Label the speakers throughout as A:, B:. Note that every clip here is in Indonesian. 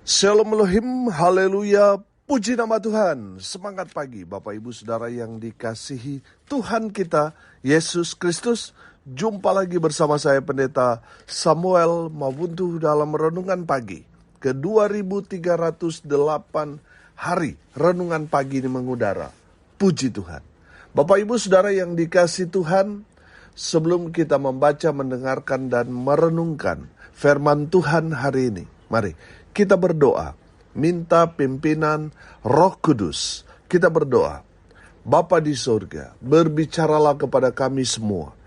A: Shalom Elohim, haleluya, puji nama Tuhan. Semangat pagi Bapak Ibu Saudara yang dikasihi Tuhan kita, Yesus Kristus. Jumpa lagi bersama saya Pendeta Samuel Mabuntu dalam Renungan Pagi. Ke 2308 hari Renungan Pagi ini mengudara. Puji Tuhan. Bapak Ibu Saudara yang dikasihi Tuhan, sebelum kita membaca, mendengarkan, dan merenungkan firman Tuhan hari ini, mari kita berdoa, minta pimpinan Roh Kudus. Kita berdoa, Bapa di surga, berbicaralah kepada kami semua.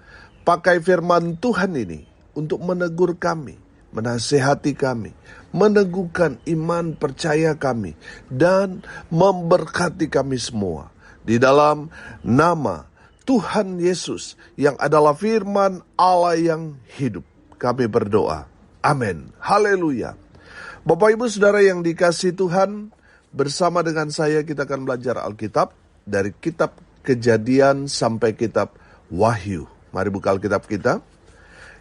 A: Pakai firman Tuhan ini untuk menegur kami, menasihati kami, meneguhkan iman percaya kami, dan memberkati kami semua. Di dalam nama Tuhan Yesus yang adalah firman Allah yang hidup, kami berdoa. Amin. Haleluya. Bapak Ibu Saudara yang dikasihi Tuhan, bersama dengan saya kita akan belajar Alkitab dari kitab Kejadian sampai kitab Wahyu. Mari buka Alkitab kita.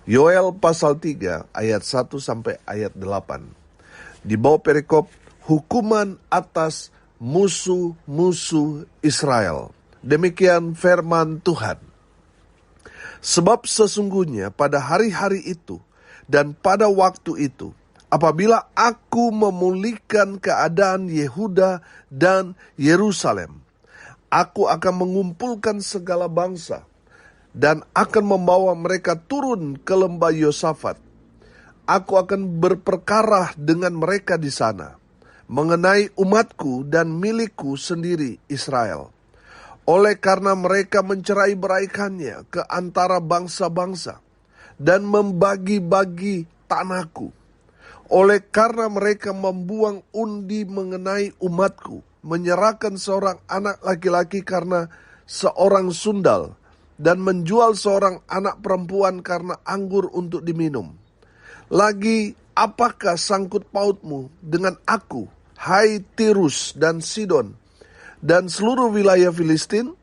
A: Yoel pasal 3 ayat 1 sampai ayat 8. Di bawah perikop hukuman atas musuh-musuh Israel. Demikian firman Tuhan. Sebab sesungguhnya pada hari-hari itu dan pada waktu itu, apabila aku memulihkan keadaan Yehuda dan Yerusalem, aku akan mengumpulkan segala bangsa dan akan membawa mereka turun ke lembah Yosafat. Aku akan berperkara dengan mereka di sana mengenai umatku dan milikku sendiri Israel. Oleh karena mereka mencerai-beraikannya ke antara bangsa-bangsa dan membagi-bagi tanahku. Oleh karena mereka membuang undi mengenai umatku, menyerahkan seorang anak laki-laki karena seorang sundal, dan menjual seorang anak perempuan karena anggur untuk diminum. Lagi, apakah sangkut pautmu dengan aku, hai Tirus dan Sidon, dan seluruh wilayah Filistin?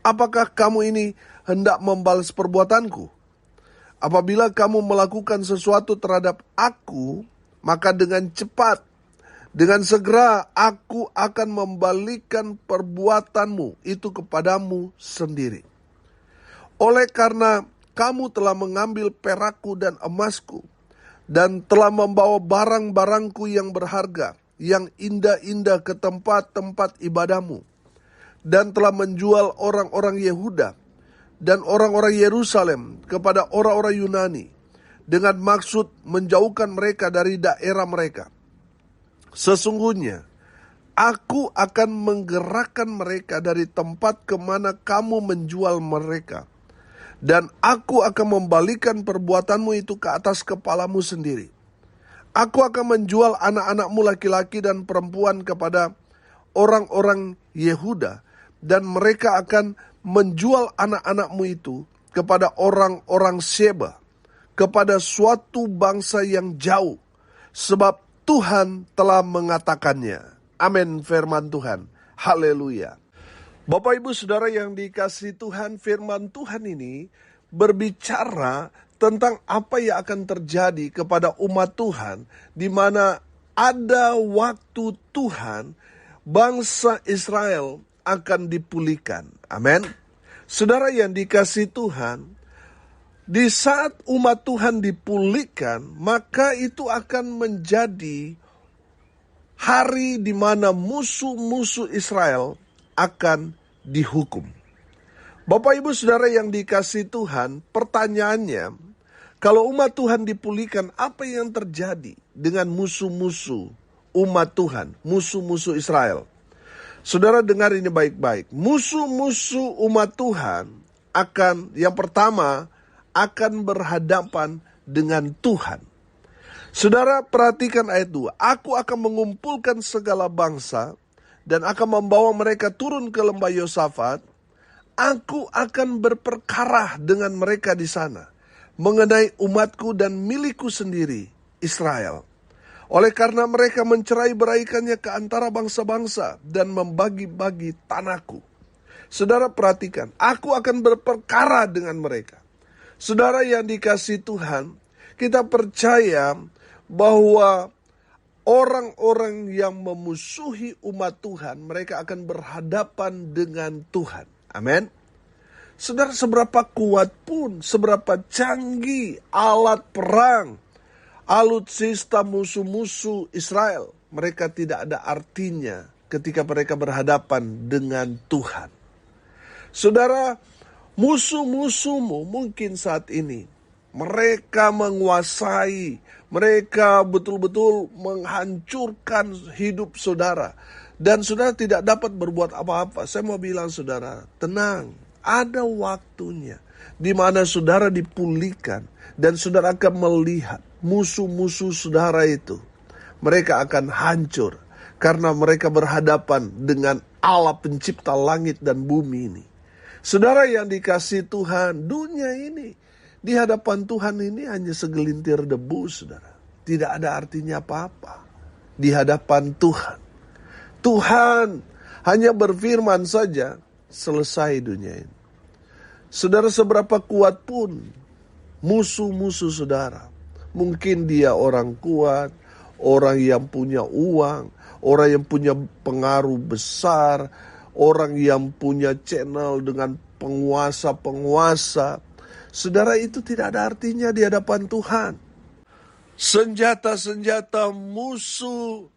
A: Apakah kamu ini hendak membalas perbuatanku? Apabila kamu melakukan sesuatu terhadap aku, maka dengan cepat, dengan segera aku akan membalikan perbuatanmu itu kepadamu sendiri. Oleh karena kamu telah mengambil perakku dan emasku, dan telah membawa barang-barangku yang berharga, yang indah-indah ke tempat-tempat ibadahmu, dan telah menjual orang-orang Yehuda dan orang-orang Yerusalem kepada orang-orang Yunani, dengan maksud menjauhkan mereka dari daerah mereka. Sesungguhnya, aku akan menggerakkan mereka dari tempat kemana kamu menjual mereka, dan aku akan membalikan perbuatanmu itu ke atas kepalamu sendiri. Aku akan menjual anak-anakmu laki-laki dan perempuan kepada orang-orang Yehuda, dan mereka akan menjual anak-anakmu itu kepada orang-orang Sheba, kepada suatu bangsa yang jauh, sebab Tuhan telah mengatakannya. Amin, firman Tuhan. Haleluya. Bapak Ibu Saudara yang dikasihi Tuhan, firman Tuhan ini berbicara tentang apa yang akan terjadi kepada umat Tuhan, di mana ada waktu Tuhan, bangsa Israel akan dipulihkan. Amin. Saudara yang dikasihi Tuhan, di saat umat Tuhan dipulihkan, maka itu akan menjadi hari di mana musuh-musuh Israel akan dihukum. Bapak Ibu Saudara yang dikasihi Tuhan, pertanyaannya, kalau umat Tuhan dipulihkan, apa yang terjadi dengan musuh-musuh umat Tuhan, musuh-musuh Israel? Saudara dengar ini baik-baik. Musuh-musuh umat Tuhan akan, yang pertama, akan berhadapan dengan Tuhan. Saudara perhatikan ayat 2. Aku akan mengumpulkan segala bangsa dan akan membawa mereka turun ke lembah Yosafat. Aku akan berperkara dengan mereka di sana mengenai umatku dan milikku sendiri, Israel. Oleh karena mereka mencerai-beraikannya ke antara bangsa-bangsa dan membagi-bagi tanahku. Saudara perhatikan, aku akan berperkara dengan mereka. Saudara yang dikasihi Tuhan, kita percaya bahwa orang-orang yang memusuhi umat Tuhan, mereka akan berhadapan dengan Tuhan. Amin. Saudara, seberapa kuat pun, seberapa canggih alat perang, alutsista musuh-musuh Israel, mereka tidak ada artinya ketika mereka berhadapan dengan Tuhan. Saudara, musuh-musuhmu mungkin saat ini, mereka menguasai, mereka betul-betul menghancurkan hidup saudara. Dan saudara tidak dapat berbuat apa-apa. Saya mau bilang saudara, tenang. Ada waktunya di mana saudara dipulihkan. Dan saudara akan melihat musuh-musuh saudara itu. Mereka akan hancur. Karena mereka berhadapan dengan Allah pencipta langit dan bumi ini. Saudara yang dikasihi Tuhan, dunia ini di hadapan Tuhan ini hanya segelintir debu, saudara. Tidak ada artinya apa-apa di hadapan Tuhan. Tuhan hanya berfirman saja, selesai dunia ini. Saudara, seberapa kuat pun musuh-musuh saudara. Mungkin dia orang kuat, orang yang punya uang, orang yang punya pengaruh besar, orang yang punya channel dengan penguasa-penguasa. Saudara, itu tidak ada artinya di hadapan Tuhan. Senjata-senjata musuh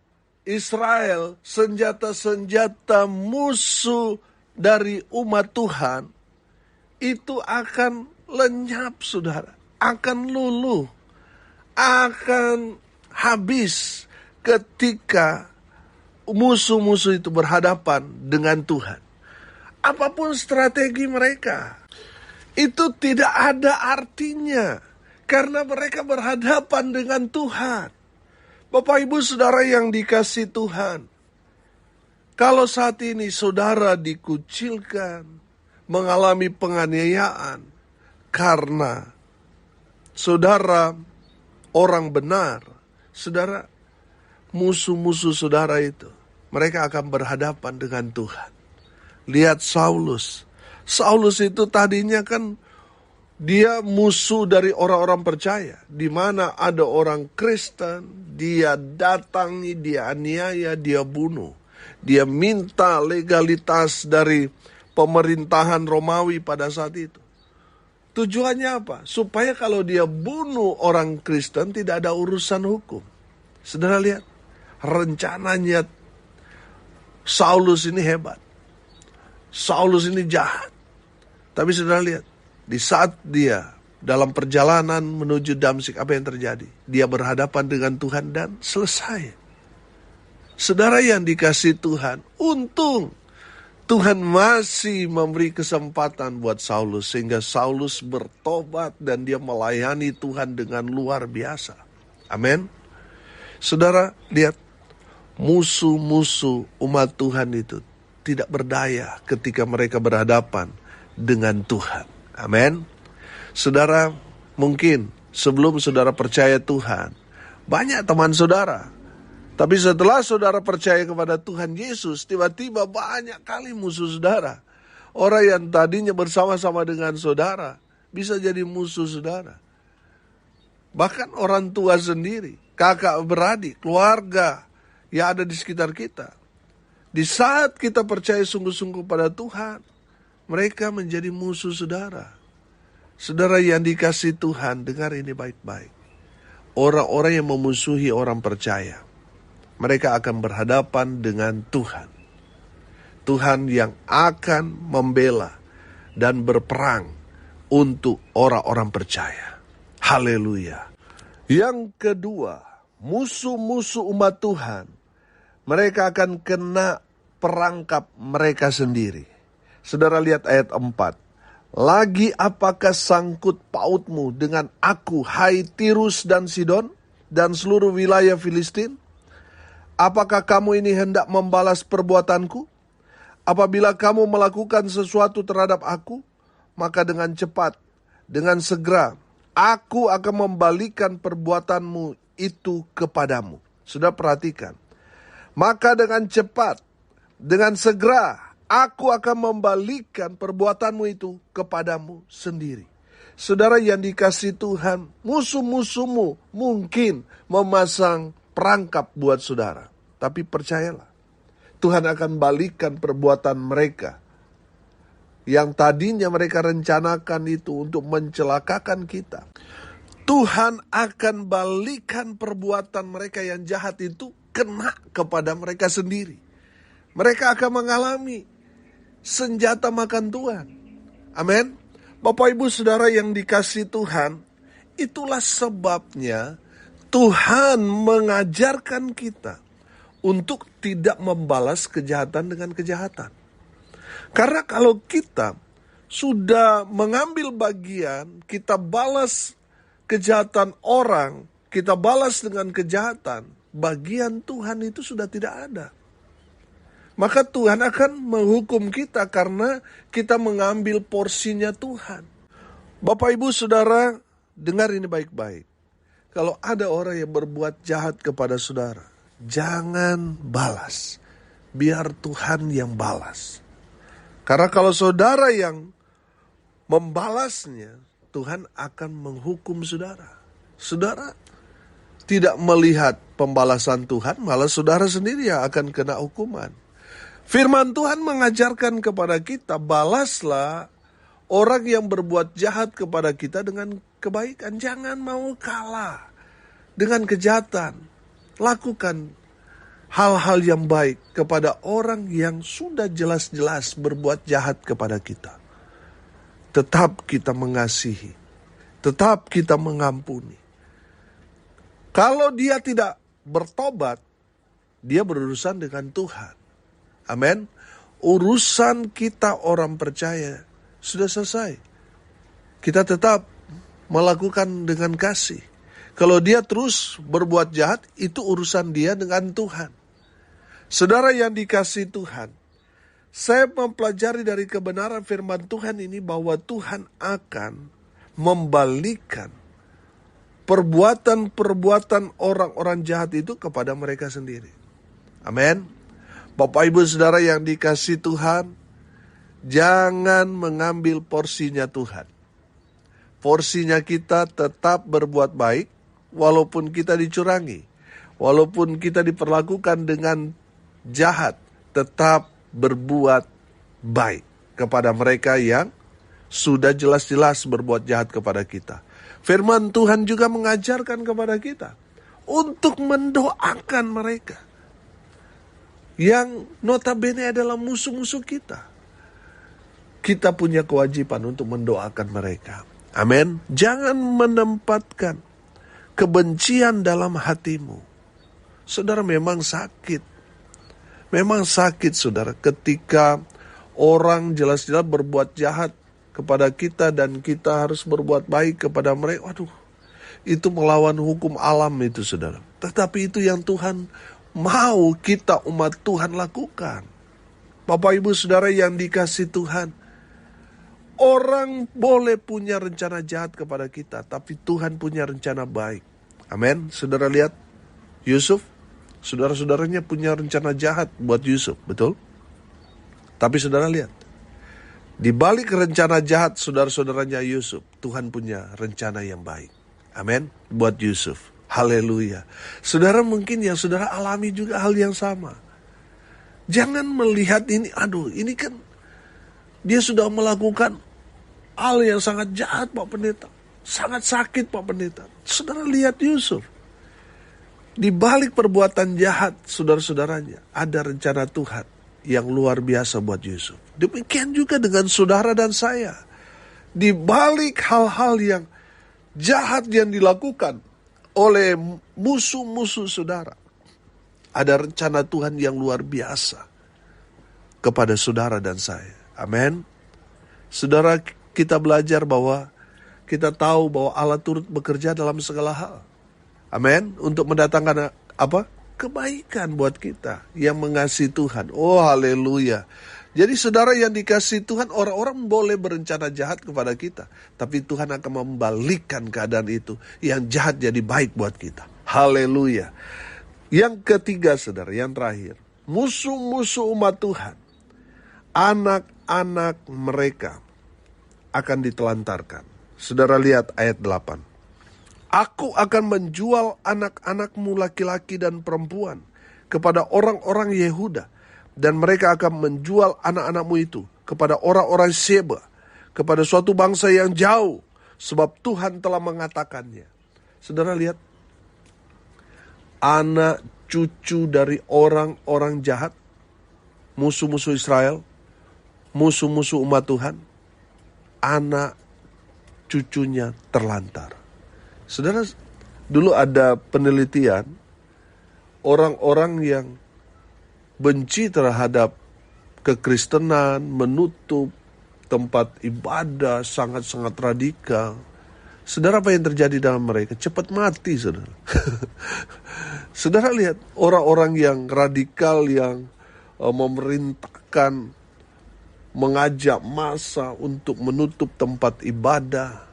A: Israel, senjata-senjata musuh dari umat Tuhan, itu akan lenyap, saudara. Akan luluh, akan habis ketika musuh-musuh itu berhadapan dengan Tuhan. Apapun strategi mereka, itu tidak ada artinya. Karena mereka berhadapan dengan Tuhan. Bapak Ibu Saudara yang dikasihi Tuhan. Kalau saat ini saudara dikucilkan, mengalami penganiayaan, karena saudara orang benar, saudara, musuh-musuh saudara itu, mereka akan berhadapan dengan Tuhan. Lihat Saulus. Saulus itu tadinya kan dia musuh dari orang-orang percaya. Di mana ada orang Kristen, dia datangi, dia aniaya, dia bunuh. Dia minta legalitas dari pemerintahan Romawi pada saat itu. Tujuannya apa? Supaya kalau dia bunuh orang Kristen tidak ada urusan hukum. Saudara lihat, rencananya Saulus ini hebat. Saulus ini jahat. Tapi saudara lihat, di saat dia dalam perjalanan menuju Damsyik, apa yang terjadi? Dia berhadapan dengan Tuhan dan selesai. Saudara yang dikasihi Tuhan, untung Tuhan masih memberi kesempatan buat Saulus, sehingga Saulus bertobat dan dia melayani Tuhan dengan luar biasa. Amin. Saudara, lihat, musuh-musuh umat Tuhan itu tidak berdaya ketika mereka berhadapan dengan Tuhan. Amin. Saudara, mungkin sebelum saudara percaya Tuhan, banyak teman saudara. Tapi setelah saudara percaya kepada Tuhan Yesus, tiba-tiba banyak kali musuh saudara. Orang yang tadinya bersama-sama dengan saudara, bisa jadi musuh saudara. Bahkan orang tua sendiri, kakak beradik, keluarga yang ada di sekitar kita. Di saat kita percaya sungguh-sungguh pada Tuhan, mereka menjadi musuh saudara. Saudara yang dikasihi Tuhan, dengar ini baik-baik. Orang-orang yang memusuhi orang percaya, mereka akan berhadapan dengan Tuhan. Tuhan yang akan membela dan berperang untuk orang-orang percaya. Haleluya. Yang kedua, musuh-musuh umat Tuhan, mereka akan kena perangkap mereka sendiri. Saudara lihat ayat 4. Lagi apakah sangkut pautmu dengan aku, hai Tirus dan Sidon, dan seluruh wilayah Filistin? Apakah kamu ini hendak membalas perbuatanku? Apabila kamu melakukan sesuatu terhadap aku, maka dengan cepat, dengan segera, aku akan membalikan perbuatanmu itu kepadamu. Sudah perhatikan. Maka dengan cepat, dengan segera, aku akan membalikan perbuatanmu itu kepadamu sendiri. Saudara yang dikasihi Tuhan, musuh-musuhmu mungkin memasang perangkap buat saudara. Tapi percayalah, Tuhan akan balikan perbuatan mereka yang tadinya mereka rencanakan itu untuk mencelakakan kita. Tuhan akan balikan perbuatan mereka yang jahat itu kena kepada mereka sendiri. Mereka akan mengalami senjata makan Tuhan. Amin. Bapak Ibu Saudara yang dikasihi Tuhan, itulah sebabnya Tuhan mengajarkan kita untuk tidak membalas kejahatan dengan kejahatan. Karena kalau kita sudah mengambil bagian, kita balas kejahatan orang, kita balas dengan kejahatan, bagian Tuhan itu sudah tidak ada. Maka Tuhan akan menghukum kita karena kita mengambil porsinya Tuhan. Bapak Ibu Saudara, dengar ini baik-baik. Kalau ada orang yang berbuat jahat kepada saudara, jangan balas. Biar Tuhan yang balas. Karena kalau saudara yang membalasnya, Tuhan akan menghukum saudara. Saudara tidak melihat pembalasan Tuhan, malah saudara sendiri yang akan kena hukuman. Firman Tuhan mengajarkan kepada kita, balaslah orang yang berbuat jahat kepada kita dengan kebaikan. Jangan mau kalah dengan kejahatan. Lakukan hal-hal yang baik kepada orang yang sudah jelas-jelas berbuat jahat kepada kita. Tetap kita mengasihi. Tetap kita mengampuni. Kalau dia tidak bertobat, dia berurusan dengan Tuhan. Amin. Urusan kita orang percaya sudah selesai. Kita tetap melakukan dengan kasih. Kalau dia terus berbuat jahat, itu urusan dia dengan Tuhan. Saudara yang dikasihi Tuhan, saya mempelajari dari kebenaran firman Tuhan ini bahwa Tuhan akan membalikkan perbuatan-perbuatan orang-orang jahat itu kepada mereka sendiri. Amin. Bapak Ibu Saudara yang dikasihi Tuhan, jangan mengambil porsinya Tuhan. Porsinya kita tetap berbuat baik, walaupun kita dicurangi, walaupun kita diperlakukan dengan jahat, tetap berbuat baik kepada mereka yang sudah jelas-jelas berbuat jahat kepada kita. Firman Tuhan juga mengajarkan kepada kita untuk mendoakan mereka yang notabene adalah musuh-musuh kita. Kita punya kewajiban untuk mendoakan mereka. Amin. Jangan menempatkan kebencian dalam hatimu. Saudara, memang sakit. Memang sakit, saudara, ketika orang jelas-jelas berbuat jahat kepada kita dan kita harus berbuat baik kepada mereka. Waduh, itu melawan hukum alam itu, saudara. Tetapi itu yang Tuhan mau kita umat Tuhan lakukan. Bapak Ibu Saudara yang dikasihi Tuhan, orang boleh punya rencana jahat kepada kita, tapi Tuhan punya rencana baik. Amin. Saudara lihat Yusuf, saudara-saudaranya punya rencana jahat buat Yusuf, betul? Tapi saudara lihat, di balik rencana jahat saudara-saudaranya Yusuf, Tuhan punya rencana yang baik. Amin. Buat Yusuf. Haleluya. Saudara, mungkin yang saudara alami juga hal yang sama. Jangan melihat ini, aduh ini kan dia sudah melakukan hal yang sangat jahat Pak Pendeta. Sangat sakit Pak Pendeta. Saudara lihat Yusuf. Di balik perbuatan jahat saudara-saudaranya, ada rencana Tuhan yang luar biasa buat Yusuf. Demikian juga dengan saudara dan saya. Di balik hal-hal yang jahat yang dilakukan oleh musuh-musuh saudara, ada rencana Tuhan yang luar biasa kepada saudara dan saya. Amin. Saudara, kita belajar bahwa kita tahu bahwa Allah turut bekerja dalam segala hal. Amin. Untuk mendatangkan apa? Kebaikan buat kita yang mengasihi Tuhan. Oh, haleluya. Jadi saudara yang dikasihi Tuhan, orang-orang boleh berencana jahat kepada kita, tapi Tuhan akan membalikkan keadaan itu. Yang jahat jadi baik buat kita. Haleluya. Yang ketiga saudara, yang terakhir. Musuh-musuh umat Tuhan, anak-anak mereka akan ditelantarkan. Saudara lihat ayat 8. Aku akan menjual anak-anakmu laki-laki dan perempuan kepada orang-orang Yehuda, dan mereka akan menjual anak-anakmu itu kepada orang-orang Sheba, kepada suatu bangsa yang jauh, sebab Tuhan telah mengatakannya. Saudara lihat, anak cucu dari orang-orang jahat, musuh-musuh Israel, musuh-musuh umat Tuhan, anak cucunya terlantar. Saudara, dulu ada penelitian, orang-orang yang benci terhadap kekristenan, menutup tempat ibadah, sangat-sangat radikal. Saudara, apa yang terjadi dalam mereka? Cepat mati, saudara. Saudara lihat, orang-orang yang radikal, yang memerintahkan, mengajak massa untuk menutup tempat ibadah.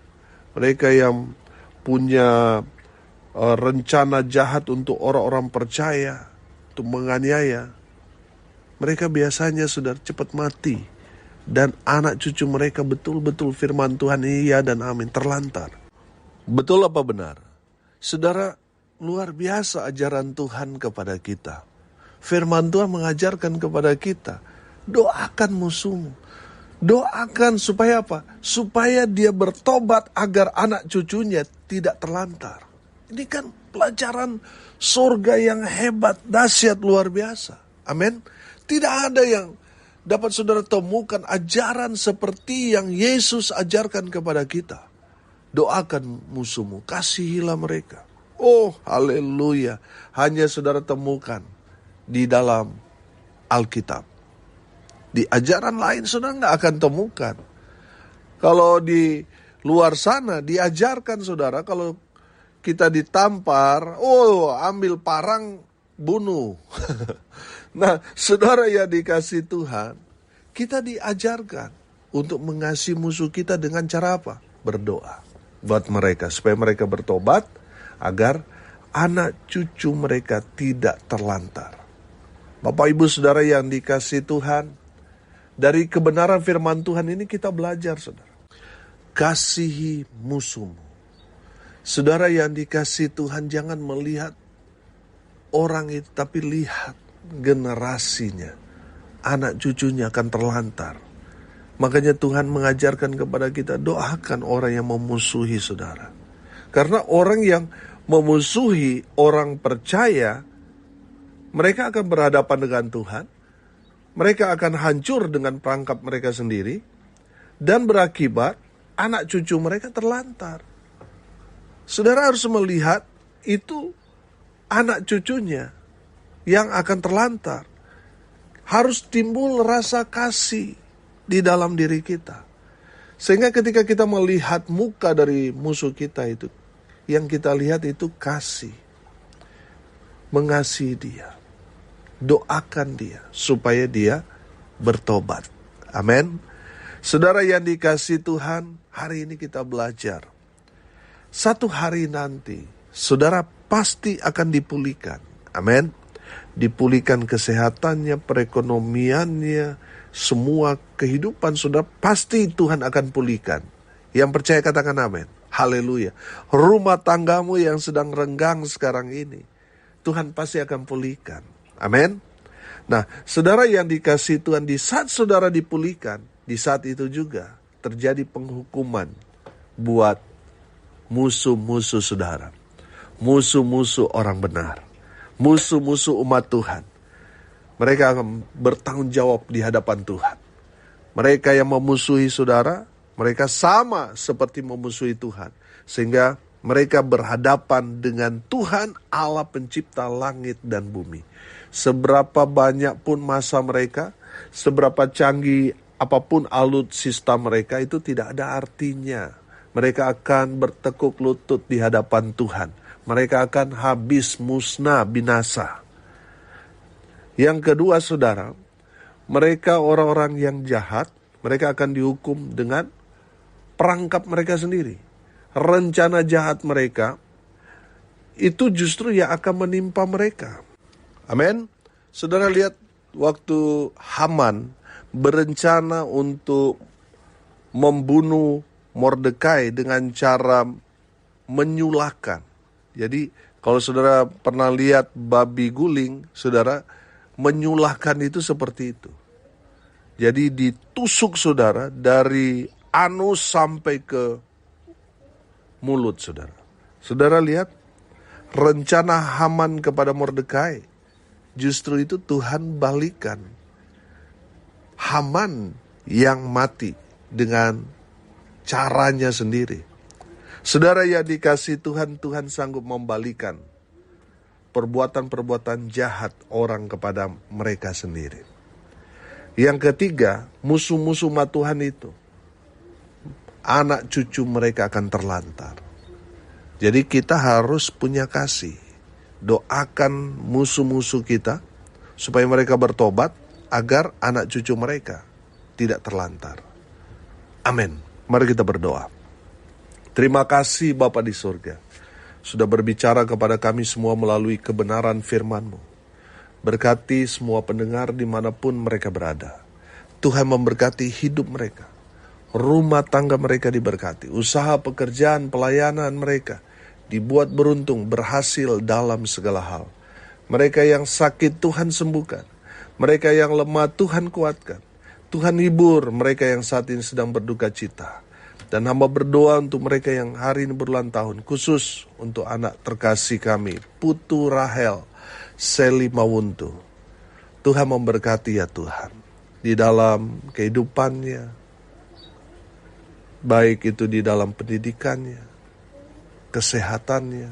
A: Mereka yang punya rencana jahat untuk orang-orang percaya, untuk menganiaya. Mereka biasanya sudah cepat mati. Dan anak cucu mereka betul-betul firman Tuhan iya dan amin terlantar. Betul apa benar? Saudara, luar biasa ajaran Tuhan kepada kita. Firman Tuhan mengajarkan kepada kita, doakan musuhmu. Doakan supaya apa? Supaya dia bertobat agar anak cucunya tidak terlantar. Ini kan pelajaran surga yang hebat, dahsyat, luar biasa. Amin. Tidak ada yang dapat saudara temukan ajaran seperti yang Yesus ajarkan kepada kita. Doakan musuhmu, kasihilah mereka. Oh, haleluya. Hanya saudara temukan di dalam Alkitab. Di ajaran lain saudara nggak akan temukan. Kalau di luar sana diajarkan saudara, kalau kita ditampar, ambil parang, bunuh. Nah, saudara yang dikasih Tuhan, kita diajarkan untuk mengasihi musuh kita dengan cara apa? Berdoa buat mereka, supaya mereka bertobat, agar anak cucu mereka tidak terlantar. Bapak Ibu Saudara yang dikasih Tuhan, dari kebenaran firman Tuhan ini kita belajar, saudara. Kasihi musuhmu. Saudara yang dikasih Tuhan, jangan melihat orang itu, tapi lihat generasinya. Anak cucunya akan terlantar. Makanya Tuhan mengajarkan kepada kita, doakan orang yang memusuhi saudara. Karena orang yang memusuhi orang percaya, mereka akan berhadapan dengan Tuhan. Mereka akan hancur dengan perangkap mereka sendiri. Dan berakibat anak cucu mereka terlantar. Saudara harus melihat itu anak cucunya yang akan terlantar. Harus timbul rasa kasih di dalam diri kita. Sehingga ketika kita melihat muka dari musuh kita itu, yang kita lihat itu kasih. Mengasihi dia. Doakan dia supaya dia bertobat. Amin. Saudara yang dikasihi Tuhan, hari ini kita belajar. Satu hari nanti, saudara pasti akan dipulihkan. Amin. Dipulihkan kesehatannya, perekonomiannya, semua kehidupan saudara pasti Tuhan akan pulihkan. Yang percaya katakan amin. Haleluya. Rumah tanggamu yang sedang renggang sekarang ini, Tuhan pasti akan pulihkan. Amin. Nah, saudara yang dikasihi Tuhan, di saat saudara dipulihkan, di saat itu juga terjadi penghukuman buat musuh-musuh saudara. Musuh-musuh orang benar. Musuh-musuh umat Tuhan. Mereka akan bertanggung jawab di hadapan Tuhan. Mereka yang memusuhi saudara, mereka sama seperti memusuhi Tuhan. Sehingga mereka berhadapan dengan Tuhan Allah pencipta langit dan bumi. Seberapa banyak pun masa mereka, seberapa canggih apapun alutsista mereka, itu tidak ada artinya. Mereka akan bertekuk lutut di hadapan Tuhan. Mereka akan habis, musnah, binasa. Yang kedua saudara, mereka orang-orang yang jahat, mereka akan dihukum dengan perangkap mereka sendiri. Rencana jahat mereka, itu justru yang akan menimpa mereka. Amin. Saudara lihat waktu Haman berencana untuk membunuh Mordekai dengan cara menyulahkan. Jadi kalau saudara pernah lihat babi guling, saudara, menyulahkan itu seperti itu. Jadi ditusuk saudara dari anus sampai ke mulut saudara. Saudara lihat rencana Haman kepada Mordekai. Justru itu Tuhan balikan. Haman yang mati dengan caranya sendiri. Saudara yang dikasihi Tuhan, Tuhan sanggup membalikan perbuatan-perbuatan jahat orang kepada mereka sendiri. Yang ketiga, musuh-musuh umat Tuhan itu, anak cucu mereka akan terlantar. Jadi kita harus punya kasih. Doakan musuh-musuh kita supaya mereka bertobat agar anak cucu mereka tidak terlantar. Amin. Mari kita berdoa. Terima kasih Bapa di surga, sudah berbicara kepada kami semua melalui kebenaran firman-Mu. Berkati semua pendengar dimanapun mereka berada. Tuhan memberkati hidup mereka. Rumah tangga mereka diberkati. Usaha, pekerjaan, pelayanan mereka dibuat beruntung, berhasil dalam segala hal. Mereka yang sakit Tuhan sembuhkan. Mereka yang lemah Tuhan kuatkan. Tuhan hibur mereka yang saat ini sedang berduka cita. Dan hamba berdoa untuk mereka yang hari ini berulang tahun, khusus untuk anak terkasih kami, Putu Rahel Seli Mawuntu. Tuhan memberkati ya Tuhan, di dalam kehidupannya, baik itu di dalam pendidikannya, kesehatannya.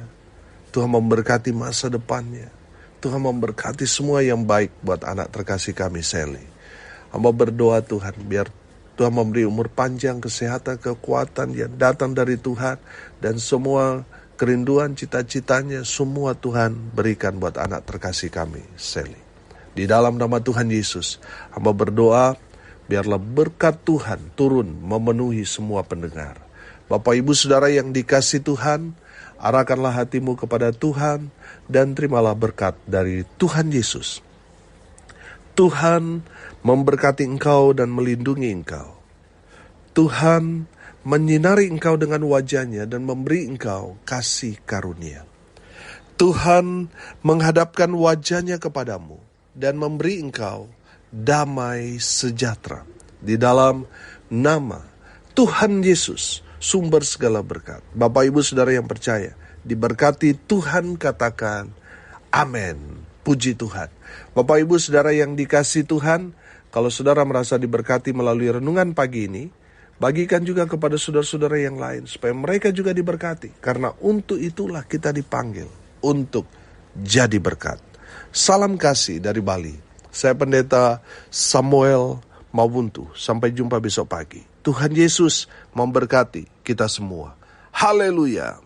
A: Tuhan memberkati masa depannya. Tuhan memberkati semua yang baik buat anak terkasih kami Seli. Hamba berdoa Tuhan, biar Tuhan memberi umur panjang, kesehatan, kekuatan yang datang dari Tuhan. Dan semua kerinduan, cita-citanya, semua Tuhan berikan buat anak terkasih kami, Seli. Di dalam nama Tuhan Yesus, hamba berdoa, biarlah berkat Tuhan turun memenuhi semua pendengar. Bapak Ibu Saudara yang dikasihi Tuhan, arahkanlah hatimu kepada Tuhan, dan terimalah berkat dari Tuhan Yesus. Tuhan memberkati engkau dan melindungi engkau. Tuhan menyinari engkau dengan wajah-Nya dan memberi engkau kasih karunia. Tuhan menghadapkan wajah-Nya kepadamu dan memberi engkau damai sejahtera. Di dalam nama Tuhan Yesus, sumber segala berkat. Bapak Ibu Saudara yang percaya, diberkati Tuhan, katakan amin. Puji Tuhan. Bapak Ibu Saudara yang dikasihi Tuhan, kalau saudara merasa diberkati melalui renungan pagi ini, bagikan juga kepada saudara-saudara yang lain, supaya mereka juga diberkati. Karena untuk itulah kita dipanggil, untuk jadi berkat. Salam kasih dari Bali. Saya Pendeta Samuel Mawuntu. Sampai jumpa besok pagi. Tuhan Yesus memberkati kita semua. Haleluya.